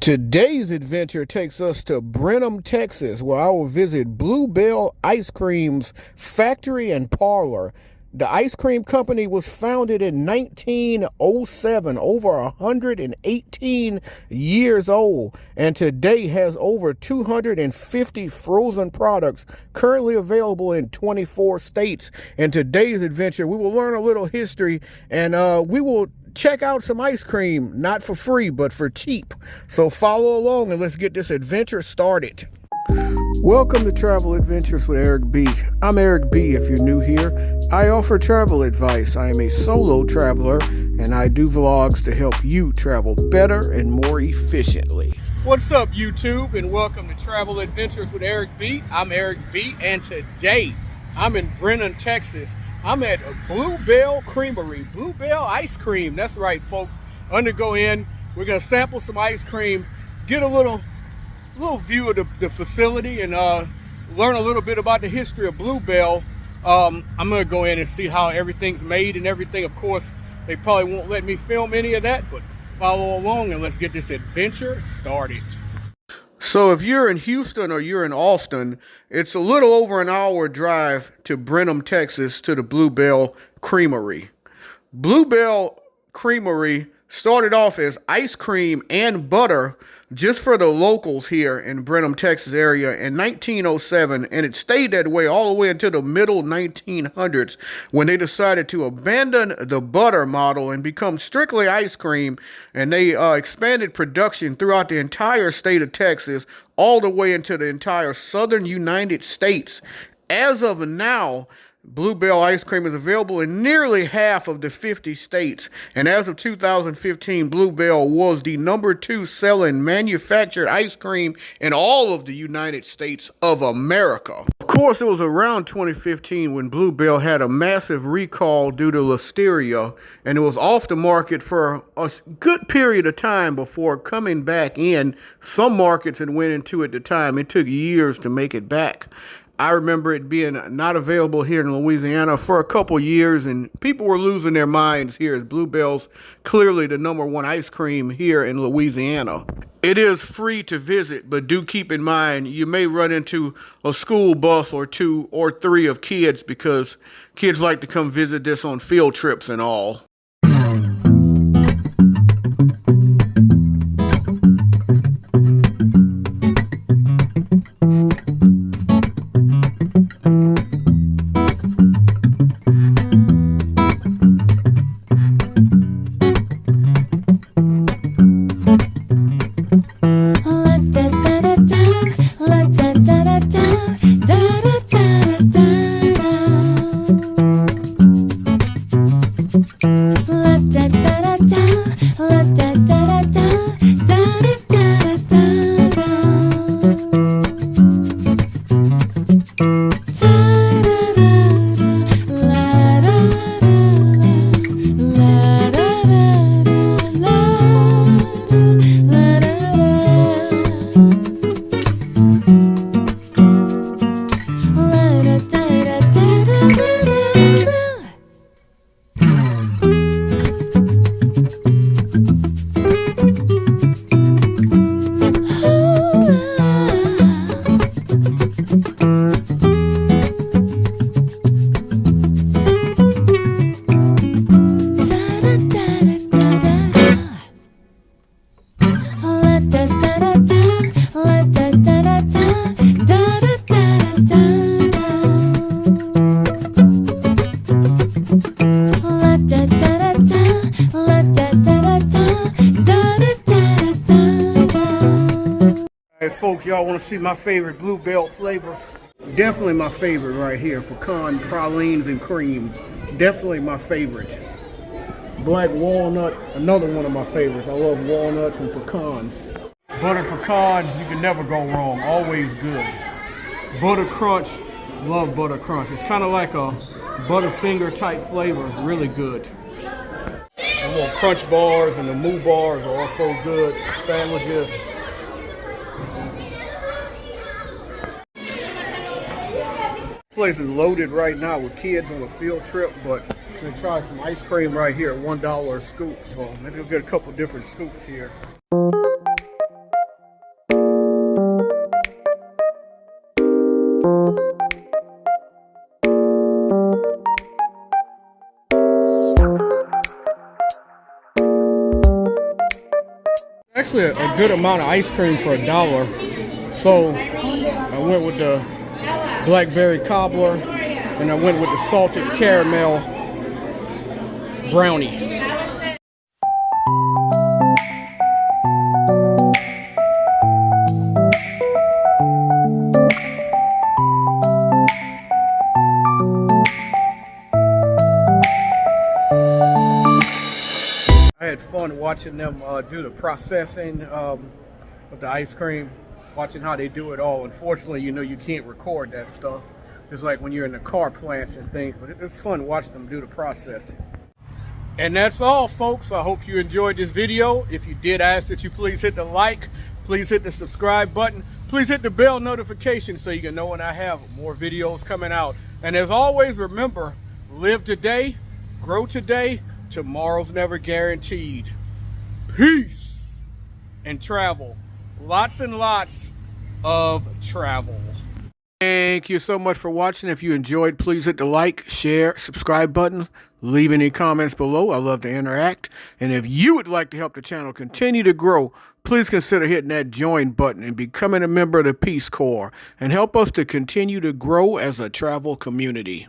Today's adventure takes us to Brenham, Texas, where I will visit Bluebell Ice Cream's factory and parlor. The ice cream company was founded in 1907, over 118 years old, and today has over 250 frozen products currently available in 24 states. In today's adventure, we will learn a little history, and we will check out some ice cream, not for free, but for cheap. So follow along and let's get this adventure started. Welcome to Travel Adventures with Eric B. I'm Eric B. If you're new here, I offer travel advice. I am a solo traveler and I do vlogs to help you travel better and more efficiently. What's up, YouTube, and welcome to Travel Adventures with Eric B. I'm Eric B. and today I'm in Brenham, Texas. I'm at Bluebell Creamery, Bluebell ice cream. That's right, folks. I'm gonna go in. We're gonna sample some ice cream, get a little view of the facility, and learn a little bit about the history of Bluebell. I'm gonna go in and see how everything's made and everything. Of course, they probably won't let me film any of that, but follow along and let's get this adventure started. So if you're in Houston or you're in Austin, it's a little over an hour drive to Brenham, Texas, to the Bluebell Creamery. Bluebell Creamery started off as ice cream and butter just for the locals here in Brenham, Texas area in 1907, and it stayed that way all the way until the middle 1900s when they decided to abandon the butter model and become strictly ice cream, and they expanded production throughout the entire state of Texas all the way into the entire southern United States. As of now, Bluebell ice cream is available in nearly half of the 50 states, and as of 2015, Bluebell was the #2 selling manufactured ice cream in all of the United States of America. Of course, it was around 2015 when Bluebell had a massive recall due to listeria, and it was off the market for a good period of time before coming back in. Some markets it went into at the time. It took years to make it back. I remember it being not available here in Louisiana for a couple years, and people were losing their minds here as Bluebell's clearly the #1 ice cream here in Louisiana. It is free to visit, but do keep in mind you may run into a school bus or 2 or 3 of kids, because kids like to come visit this on field trips and all. Folks, y'all want to see my favorite Bluebell flavors? Definitely my favorite right here, pecan, pralines, and cream. Definitely my favorite. Black walnut, another one of my favorites. I love walnuts and pecans. Butter pecan, you can never go wrong, always good. Butter crunch, love butter crunch. It's kind of like a Butterfinger type flavor, it's really good. The little crunch bars and the moo bars are also good. Sandwiches. Place is loaded right now with kids on a field trip, but I'm gonna try some ice cream right here at $1 a scoop. So maybe we'll get a couple different scoops here. actually a good amount of ice cream for $1. So I went with the blackberry cobbler, and I went with the salted caramel brownie. I had fun watching them do the processing of the ice cream, watching how they do it all. Unfortunately, you know, you can't record that stuff, just like when you're in the car plants and things, but it's fun watching them do the processing. And that's all, folks. I hope you enjoyed this video. If you did, I ask that you please hit the like, please hit the subscribe button, please hit the bell notification so you can know when I have more videos coming out. And as always, remember, live today, grow today, tomorrow's never guaranteed. Peace and travel. Lots and lots of travel. Thank you so much for watching. If you enjoyed, please hit the like, share, subscribe button. Leave any comments below. I love to interact. And if you would like to help the channel continue to grow, please consider hitting that join button and becoming a member of the Peace Corps and help us to continue to grow as a travel community.